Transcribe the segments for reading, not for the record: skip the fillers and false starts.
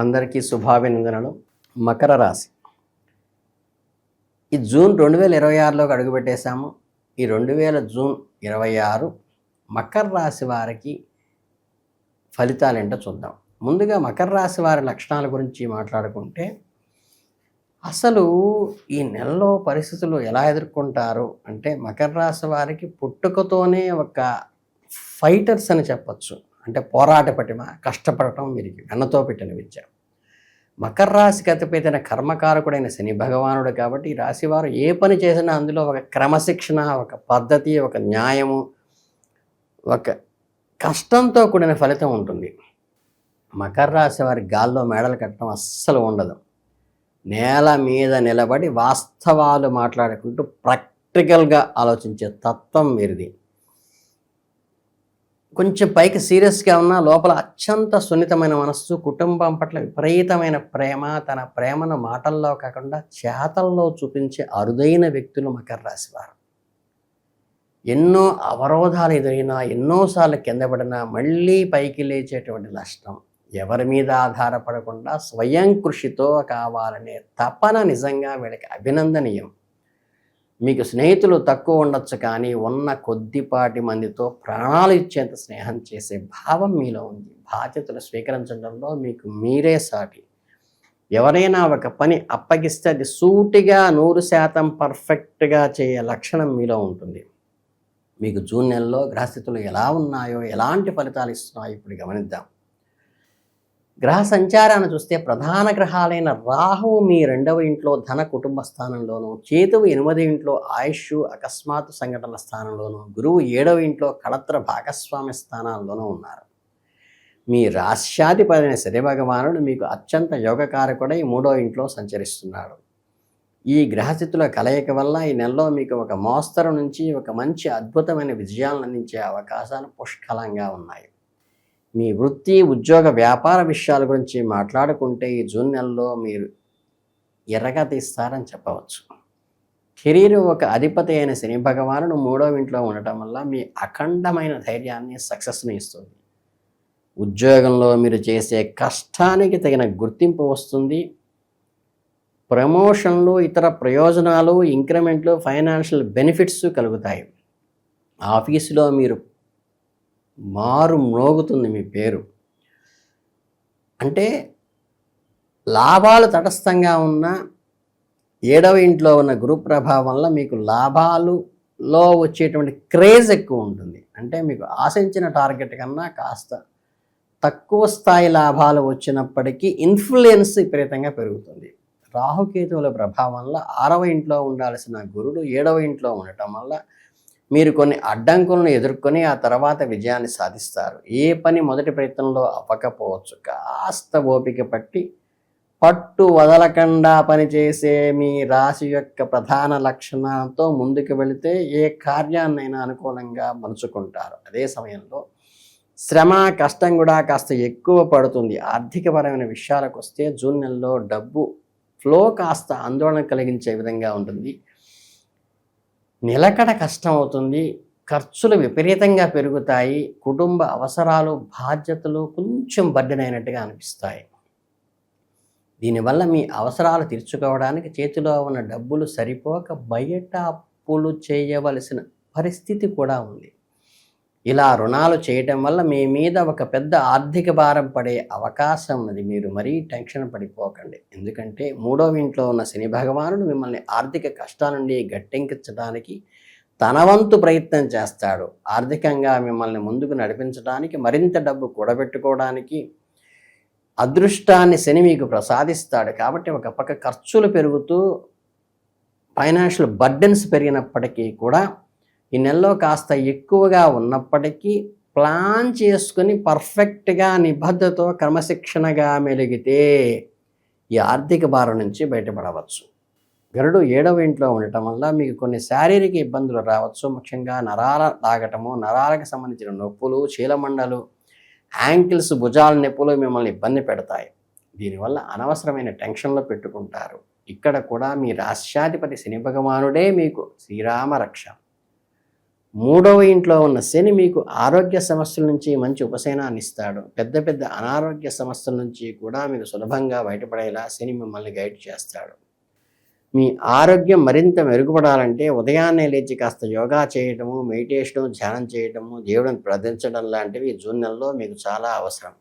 అందరికీ శుభాభినందనలు. మకర రాశి ఈ జూన్ 2026లోకి అడుగుపెట్టేశాము. ఈ 2026 మకర రాశి వారికి ఫలితాలేంటో చూద్దాం. ముందుగా మకర రాశి వారి లక్షణాల గురించి మాట్లాడుకుంటే, అసలు ఈ నెలలో పరిస్థితులు ఎలా ఎదుర్కొంటారు అంటే, మకర రాశి వారికి పుట్టుకతోనే ఒక ఫైటర్స్ అని చెప్పచ్చు. అంటే పోరాట పటిమ, కష్టపడటం వీరికి వెన్నతో పెట్టిన విద్య. మకర రాశికి అతిపెద్ద కర్మకారకుడైన శని భగవానుడు కాబట్టి, ఈ రాశివారు ఏ పని చేసినా అందులో ఒక క్రమశిక్షణ, ఒక పద్ధతి, ఒక న్యాయము, ఒక కష్టంతో కూడిన ఫలితం ఉంటుంది. మకర రాశి వారి గాల్లో మేడలు కట్టడం అస్సలు ఉండదు. నేల మీద నిలబడి వాస్తవాలు మాట్లాడుకుంటూ ప్రాక్టికల్గా ఆలోచించే తత్వం వీరిది. కొంచెం పైకి సీరియస్గా ఉన్నా లోపల అత్యంత సున్నితమైన మనస్సు, కుటుంబం పట్ల విపరీతమైన ప్రేమ, తన ప్రేమను మాటల్లో కాకుండా చేతల్లో చూపించే అరుదైన వ్యక్తులు మకర రాశి వారు. ఎన్నో అవరోధాలు ఎదురైనా, ఎన్నోసార్లు కింద పడినా మళ్ళీ పైకి లేచేటువంటి లక్షణం. ఎవరి మీద ఆధారపడకుండా స్వయం కృషితో కావాలనే తపన నిజంగా వీళ్ళకి అభినందనీయం. మీకు స్నేహితులు తక్కువ ఉండొచ్చు, కానీ ఉన్న కొద్దిపాటి మందితో ప్రాణాలు ఇచ్చేంత స్నేహం చేసే భావం మీలో ఉంది. బాధ్యతలు స్వీకరించడంలో మీకు మీరే సాటి. ఎవరైనా ఒక పని అప్పగిస్తే అది సూటిగా 100% పర్ఫెక్ట్గా చేయే లక్షణం మీలో ఉంటుంది. మీకు జూన్ నెలలో గ్రహస్థితులు ఎలా ఉన్నాయో, ఎలాంటి ఫలితాలు ఇస్తున్నాయో ఇప్పుడు గమనిద్దాం. గ్రహ సంచారాన్ని చూస్తే, ప్రధాన గ్రహాలైన రాహువు మీ 2వ ఇంట్లో ధన కుటుంబ స్థానంలోను, కేతువు 8వ ఇంట్లో ఆయుష్ అకస్మాత్తు సంఘటనల స్థానంలోను, గురువు 7వ ఇంట్లో కళత్ర భాగస్వామ్య స్థానాల్లోనూ ఉన్నారు. మీ రాశ్యాధిపతి శని భగవానుడు మీకు అత్యంత యోగకారకుడై 3వ ఇంట్లో సంచరిస్తున్నాడు. ఈ గ్రహస్థితుల కలయిక వల్ల ఈ నెలలో మీకు ఒక మోస్తరు నుంచి ఒక మంచి అద్భుతమైన విజయాలను అందించే అవకాశాలు పుష్కలంగా ఉన్నాయి. మీ వృత్తి, ఉద్యోగ, వ్యాపార విషయాల గురించి మాట్లాడుకుంటే, ఈ జూన్ నెలలో మీరు ఎర్రగా తీస్తారని చెప్పవచ్చు. కెరీర్ ఒక అధిపతి అయిన శని భగవానుడు 3వ ఇంట్లో ఉండటం వల్ల మీ అఖండమైన ధైర్యాన్ని, సక్సెస్ని ఇస్తుంది. ఉద్యోగంలో మీరు చేసే కష్టానికి తగిన గుర్తింపు వస్తుంది. ప్రమోషన్లు, ఇతర ప్రయోజనాలు, ఇంక్రిమెంట్లు, ఫైనాన్షియల్ బెనిఫిట్స్ కలుగుతాయి. ఆఫీసులో మీరు మారు మ్రోగుతుంది మీ పేరు. అంటే లాభాలు తటస్థంగా ఉన్న 7వ ఇంట్లో ఉన్న గురు ప్రభావం వల్ల మీకు లాభాలులో వచ్చేటువంటి క్రేజ్ ఎక్కువ ఉంటుంది. అంటే మీకు ఆశించిన టార్గెట్ కన్నా కాస్త తక్కువ స్థాయి లాభాలు వచ్చినప్పటికీ ఇన్ఫ్లుయెన్స్ విపరీతంగా పెరుగుతుంది. రాహుకేతువుల ప్రభావం వల్ల 6వ ఇంట్లో ఉండాల్సిన గురుడు 7వ ఇంట్లో ఉండటం వల్ల మీరు కొన్ని అడ్డంకులను ఎదుర్కొని ఆ తర్వాత విజయాన్ని సాధిస్తారు. ఏ పని మొదటి ప్రయత్నంలో అవ్వకపోవచ్చు, కాస్త ఓపిక పట్టి పట్టు వదలకుండా పనిచేసే మీ రాశి యొక్క ప్రధాన లక్షణాలతో ముందుకు వెళితే ఏ కార్యాన్నైనా అనుకూలంగా మలుచుకుంటారు. అదే సమయంలో శ్రమ, కష్టం కూడా కాస్త ఎక్కువ పడుతుంది. ఆర్థికపరమైన విషయాలకు వస్తే, జూన్ నెలలో డబ్బు ఫ్లో కాస్త ఆందోళన కలిగించే విధంగా ఉంటుంది. నిలకడ కష్టం అవుతుంది. ఖర్చులు విపరీతంగా పెరుగుతాయి. కుటుంబ అవసరాలు, బాధ్యతలు కొంచెం బర్డెన్ అయినట్టుగా అనిపిస్తాయి. దీనివల్ల మీ అవసరాలు తీర్చుకోవడానికి చేతిలో ఉన్న డబ్బులు సరిపోక బయట అప్పులు చేయవలసిన పరిస్థితి కూడా ఉంది. ఇలా రుణాలు చేయటం వల్ల మీ మీద ఒక పెద్ద ఆర్థిక భారం పడే అవకాశం ఉన్నది. మీరు మరీ టెన్షన్ పడిపోకండి. ఎందుకంటే 3వ ఇంట్లో ఉన్న శని భగవానుడు మిమ్మల్ని ఆర్థిక కష్టాల నుండి గట్టెక్కించడానికి తన వంతు ప్రయత్నం చేస్తాడు. ఆర్థికంగా మిమ్మల్ని ముందుకు నడిపించడానికి, మరింత డబ్బు కూడబెట్టుకోవడానికి అదృష్టాన్ని శని మీకు ప్రసాదిస్తాడు. కాబట్టి ఒక పక్క ఖర్చులు పెరుగుతూ ఫైనాన్షియల్ బర్డెన్స్ పెరిగినప్పటికీ కూడా, ఈ నెలలో కాస్త ఎక్కువగా ఉన్నప్పటికీ ప్లాన్ చేసుకుని పర్ఫెక్ట్గా, నిబద్ధతో, క్రమశిక్షణగా మెలిగితే ఈ ఆర్థిక భారం నుంచి బయటపడవచ్చు. గరుడు 7వ ఇంట్లో ఉండటం వల్ల మీకు కొన్ని శారీరక ఇబ్బందులు రావచ్చు. ముఖ్యంగా నరాల లాగటము, నరాలకు సంబంధించిన నొప్పులు, చీలమండలు, యాంకిల్స్, భుజాల నొప్పులు మిమ్మల్ని ఇబ్బంది పెడతాయి. దీనివల్ల అనవసరమైన టెన్షన్లో పెట్టుకుంటారు. ఇక్కడ కూడా మీ రాశ్యాధిపతి శని భగవానుడే మీకు శ్రీరామ రక్ష. మూడవ ఇంట్లో ఉన్న శని మీకు ఆరోగ్య సమస్యల నుంచి మంచి ఉపశమనాన్ని ఇస్తాడు. పెద్ద పెద్ద అనారోగ్య సమస్యల నుంచి కూడా మీకు సులభంగా బయటపడేలా శని మిమ్మల్ని గైడ్ చేస్తాడు. మీ ఆరోగ్యం మరింత మెరుగుపడాలంటే ఉదయాన్నే లేచి కాస్త యోగా చేయటము, మెడిటేషను, ధ్యానం చేయటము, దేవుడిని ప్రార్థించడం లాంటివి జూన్ నెలలో మీకు చాలా అవసరం.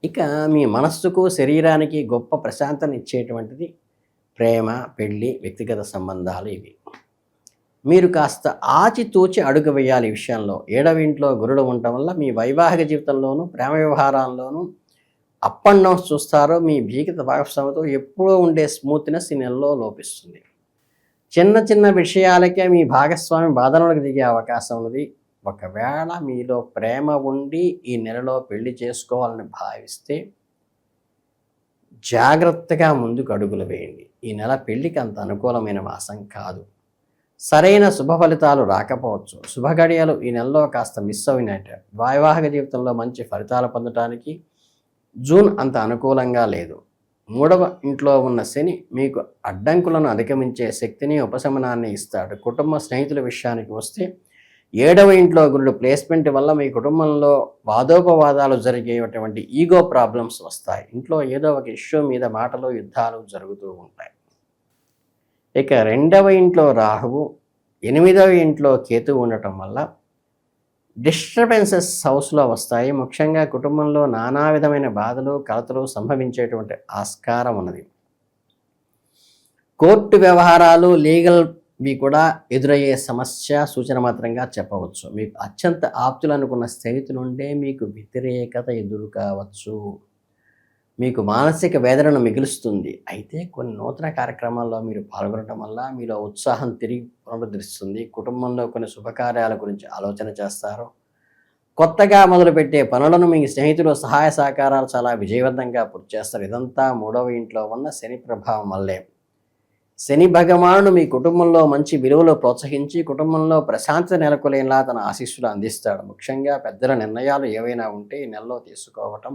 ఇక మీ మనస్సుకు శరీరానికి గొప్ప ప్రశాంతత ఇచ్చేటువంటిది ప్రేమ, పెళ్ళి, వ్యక్తిగత సంబంధాలు. ఇవి మీరు కాస్త ఆచితూచి అడుగు వేయాలి ఈ విషయంలో. 7వ ఇంట్లో గురుడు ఉండటం వల్ల మీ వైవాహిక జీవితంలోనూ ప్రేమ వ్యవహారాల్లోనూ అప్ అండ్ డౌన్స్ చూస్తారో. మీ జీవిత భాగస్వామితో ఎప్పుడూ ఉండే స్మూత్నెస్ ఈ నెలలో లోపిస్తుంది. చిన్న చిన్న విషయాలకే మీ భాగస్వామి బాధనలకు దిగే అవకాశం ఉన్నది. ఒకవేళ మీలో ప్రేమ ఉండి ఈ నెలలో పెళ్లి చేసుకోవాలని భావిస్తే జాగ్రత్తగా ముందుకు అడుగులు వేయండి. ఈ నెల పెళ్లికి అంత అనుకూలమైన మాసం కాదు. సరైన శుభ ఫలితాలు రాకపోవచ్చు. శుభగడియలు ఈ నెలలో కాస్త మిస్ అయినట్టు. వైవాహిక జీవితంలో మంచి ఫలితాలు పొందడానికి జూన్ అంత అనుకూలంగా లేదు. 3వ ఇంట్లో ఉన్న శని మీకు అడ్డంకులను అధిగమించే శక్తిని, ఉపశమనాన్ని ఇస్తాడు. కుటుంబ స్నేహితుల విషయానికి వస్తే 7వ ఇంట్లో గురుడు ప్లేస్మెంట్ వల్ల మీ కుటుంబంలో వాదోపవాదాలు జరిగేటువంటి ఈగో ప్రాబ్లమ్స్ వస్తాయి. ఇంట్లో ఏదో ఒక ఇష్యూ మీద మాటలు, యుద్ధాలు జరుగుతూ ఉంటాయి. ఇక 2వ ఇంట్లో రాహువు, 8వ ఇంట్లో కేతువు ఉండటం వల్ల డిస్టర్బెన్సెస్ హౌస్లో వస్తాయి. ముఖ్యంగా కుటుంబంలో నానా విధమైన బాధలు, కలతలు సంభవించేటువంటి ఆస్కారం ఉన్నది. కోర్టు వ్యవహారాలు, లీగల్వి కూడా ఎదురయ్యే సమస్య సూచన మాత్రంగా చెప్పవచ్చు. మీకు అత్యంత ఆప్తులు అనుకున్న స్నేహితుల నుండే మీకు వ్యతిరేకత ఎదురు కావచ్చు. మీకు మానసిక వేదనను మిగులుస్తుంది. అయితే కొన్ని నూతన కార్యక్రమాల్లో మీరు పాల్గొనడం వల్ల మీలో ఉత్సాహం తిరిగి పునరుద్ధరిస్తుంది. కుటుంబంలో కొన్ని శుభకార్యాల గురించి ఆలోచన చేస్తారు. కొత్తగా మొదలుపెట్టే పనులను మీ స్నేహితులు సహాయ సహకారాలు చాలా విజయవంతంగా పూర్తి చేస్తారు. ఇదంతా 3వ ఇంట్లో ఉన్న శని ప్రభావం వల్లే. శని భగవానుడు మీ కుటుంబంలో మంచి విలువలు ప్రోత్సహించి కుటుంబంలో ప్రశాంతత నెలకొలేలా తన ఆశీస్సులు అందిస్తాడు. ముఖ్యంగా పెద్దల నిర్ణయాలు ఏవైనా ఉంటే ఈ నెలలో తీసుకోవటం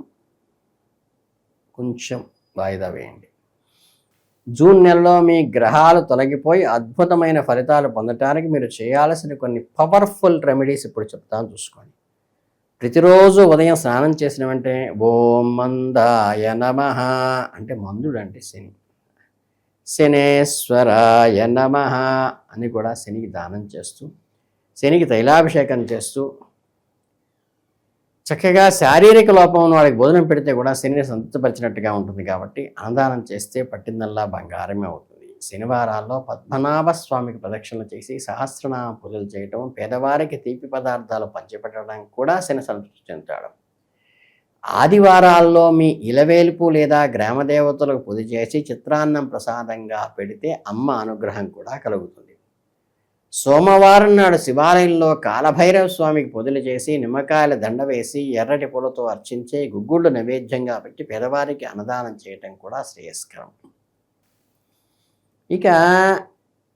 కొంచెం వాయిదా వేయండి. జూన్ నెలలో మీ గ్రహాలు తొలగిపోయి అద్భుతమైన ఫలితాలు పొందటానికి మీరు చేయాల్సిన కొన్ని పవర్ఫుల్ రెమెడీస్ ఇప్పుడు చెప్తాను, చూసుకోండి. ప్రతిరోజు ఉదయం స్నానం చేసిన వెంటనే ఓం మందాయ నమః అంటే మందుడు అంటే శని, శనేశ్వరాయ నమః అని కూడా శనికి దానం చేస్తూ, శనికి తైలాభిషేకం చేస్తూ, చక్కగా శారీరక లోపం ఉన్న వాడికి భోజనం పెడితే కూడా శనిని సంతృప్తిపరిచినట్టుగా ఉంటుంది. కాబట్టి అన్నదానం చేస్తే పట్టిందల్లా బంగారమే అవుతుంది. శనివారాల్లో పద్మనాభ స్వామికి ప్రదక్షిణలు చేసి సహస్రనామ పూజలు చేయటం, పేదవారికి తీపి పదార్థాలు పంచిపెట్టడం కూడా శని సంతృప్తి చెందుతాడు. ఆదివారాల్లో మీ ఇలవేలుపు లేదా గ్రామ దేవతలకు పూజ చేసి చిత్రాన్నం ప్రసాదంగా పెడితే అమ్మ అనుగ్రహం కూడా కలుగుతుంది. సోమవారం నాడు శివాలయంలో కాలభైరవ స్వామికి పూజలు చేసి నిమ్మకాయల దండ వేసి ఎర్రటి పూలతో అర్చించే గుగ్గుళ్ళు నైవేద్యంగా పెట్టి పేదవారికి అన్నదానం చేయటం కూడా శ్రేయస్కరం. ఇక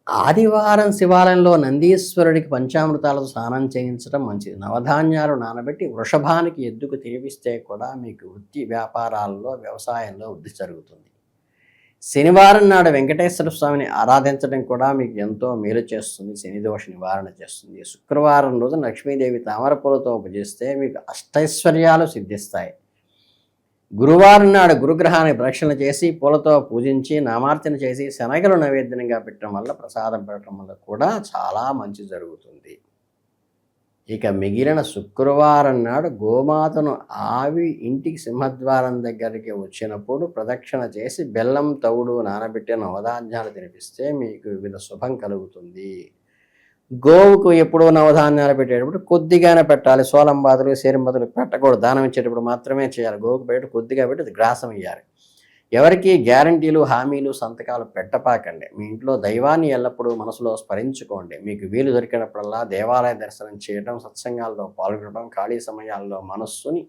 ఆదివారం శివాలయంలో నందీశ్వరుడికి పంచామృతాలతో స్నానం చేయించడం మంచిది. నవధాన్యాలు నానబెట్టి వృషభానికి ఎద్దుకు తినిపిస్తే కూడా మీకు వృత్తి వ్యాపారాల్లో, వ్యవసాయంలో వృద్ధి జరుగుతుంది. శనివారం నాడు వెంకటేశ్వర స్వామిని ఆరాధించడం కూడా మీకు ఎంతో మేలు చేస్తుంది, శని దోష నివారణ చేస్తుంది. శుక్రవారం రోజు లక్ష్మీదేవి తామరపూలతో పూజిస్తే మీకు అష్టైశ్వర్యాలు సిద్ధిస్తాయి. గురువారం నాడు గురుగ్రహాన్ని ప్రదక్షిణ చేసి పూలతో పూజించి నామార్చన చేసి శనగలు నైవేద్యంగా పెట్టడం వల్ల, ప్రసాదం పెట్టడం వల్ల కూడా చాలా మంచి జరుగుతుంది. ఇక మిగిలిన శుక్రవారం నాడు గోమాతను ఆవి ఇంటికి సింహద్వారం దగ్గరికి వచ్చినప్పుడు ప్రదక్షిణ చేసి బెల్లం, తవుడు నానబెట్టిన నవధాన్యాలు తినిపిస్తే మీకు వివిధ శుభం కలుగుతుంది. గోవుకు ఎప్పుడూ నవధాన్యాలు పెట్టేటప్పుడు కొద్దిగానే పెట్టాలి. సోలం బాతులు, సేరింబాతులు పెట్టకూడదు. దానం ఇచ్చేటప్పుడు మాత్రమే చేయాలి. గోవుకు పెట్టి కొద్దిగా పెట్టి అది గ్రాసం ఇవ్వాలి. ఎవరికి గ్యారంటీలు, హామీలు, సంతకాలు పెట్టపాకండి. మీ ఇంట్లో దైవాన్ని ఎల్లప్పుడూ మనసులో స్మరించుకోండి. మీకు వీలు దొరికినప్పుడల్లా దేవాలయ దర్శనం చేయడం, సత్సంగాల్లో పాల్గొనడం, ఖాళీ సమయాల్లో మనస్సుని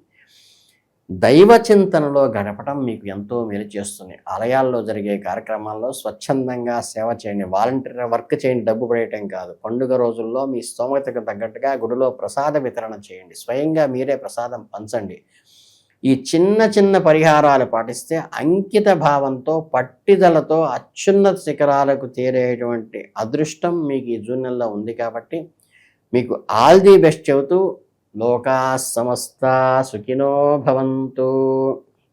దైవ చింతనలో గడపడం మీకు ఎంతో మేలు చేస్తుంది. ఆలయాల్లో జరిగే కార్యక్రమాల్లో స్వచ్ఛందంగా సేవ చేయండి. వాలంటీర్ వర్క్ చేయండి, డబ్బు పడేయటం కాదు. పండుగ రోజుల్లో మీ స్తోమతకు తగ్గట్టుగా గుడిలో ప్రసాద వితరణ చేయండి. స్వయంగా మీరే ప్రసాదం పంచండి. ఈ చిన్న చిన్న పరిహారాలు పాటిస్తే అంకిత భావంతో, పట్టుదలతో అత్యున్నత శిఖరాలకు చేరేటువంటి అదృష్టం మీకు ఈ జూన్ నెలలో ఉంది. కాబట్టి మీకు ఆల్ ది బెస్ట్ చెబుతూ లోకా సమస్త సుఖినో భవంతు.